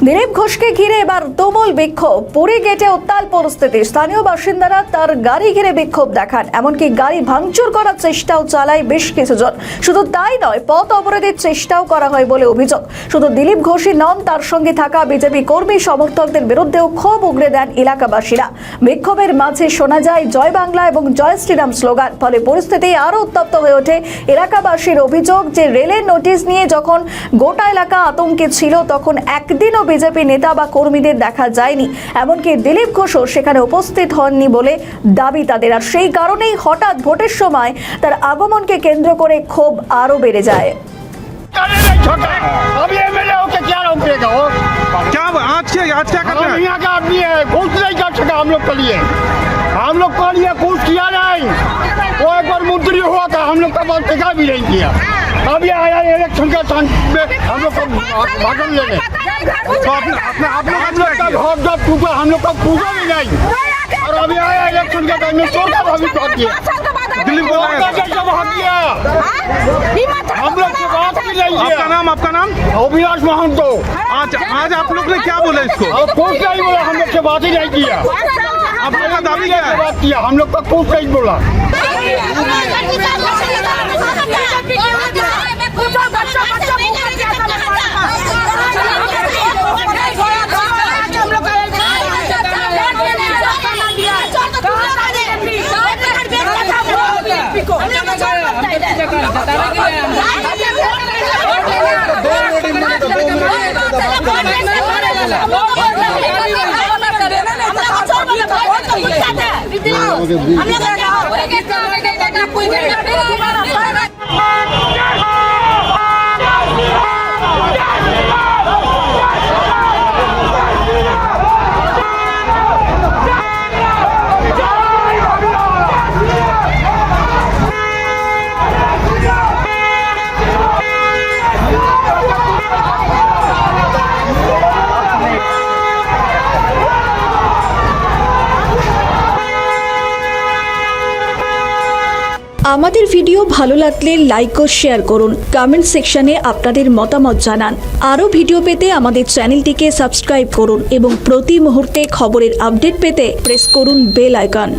দিলীপ ঘোষকে ঘিরে এবার তুমুল বিক্ষোভ। পুরী গেটে উত্তাল পরিস্থিতি। স্থানীয় বাসিন্দারা তার গাড়ি ঘিরে বিক্ষোভ দেখান, এমনকি গাড়ি ভাঙচুর করার চেষ্টাও চালায় বেশ কিছুজন। শুধু তাই নয়, পথ অবরোধের চেষ্টাও করা হয় বলে অভিযোগ। শুধু দিলীপ ঘোষই নন, তার সঙ্গে থাকা বিজেপি কর্মী সমর্থকদের বিরুদ্ধেও ক্ষোভ উগরে দেন এলাকাবাসীরা। বিক্ষোভের মাঝে শোনা যায় জয় বাংলা এবং জয় শ্রীরাম স্লোগান। ফলে পরিস্থিতি আরও উত্তপ্ত হয়ে ওঠে। এলাকাবাসীর অভিযোগ যে রেলের নোটিশ নিয়ে যখন গোটা এলাকা আতঙ্কে ছিল, তখন একদিনও বিজেপি নেতা বা কর্মীদের দেখা যায়নি। এমনকি দিলীপ ঘোষও সেখানে উপস্থিত হননি বলে দাবি তাদের। আর সেই কারণেই হঠাৎ ভোটের সময় তার আগমনকে কেন্দ্র করে ক্ষোভ আরও বেড়ে যায়। हम लोग के लिए कुछ किया नहीं। वो एक बार मंत्री हुआ था, हम लोग का बात देखा भी नहीं किया। अब ये आया इलेक्शन का टाइम में हम लोग को भागन लेने। तो आप लोग का घर जब टूटा, हम लोग का पूजा भी नहीं। और अभी आया इलेक्शन का टाइम में चोर का भाभी भाग गया, दिल्ली को भाग गया। हम लोग से बात भी नहीं किया। आपका नाम अभिलाष महंतो। आज आप लोग ने क्या बोला इसको? कुछ नहीं बोला, हम लोग से बात ही नहीं किया। आप लोग का दावी क्या है? बात किया, हम लोग का कुछ नहीं बोला। আমাদের ভিডিও ভালো লাগলে লাইক ও শেয়ার করুন। কমেন্ট সেকশনে আপনাদের মতামত জানান। আরও ভিডিও পেতে আমাদের চ্যানেলটিকে সাবস্ক্রাইব করুন এবং প্রতি মুহূর্তে খবরের আপডেট পেতে প্রেস করুন বেল আইকন।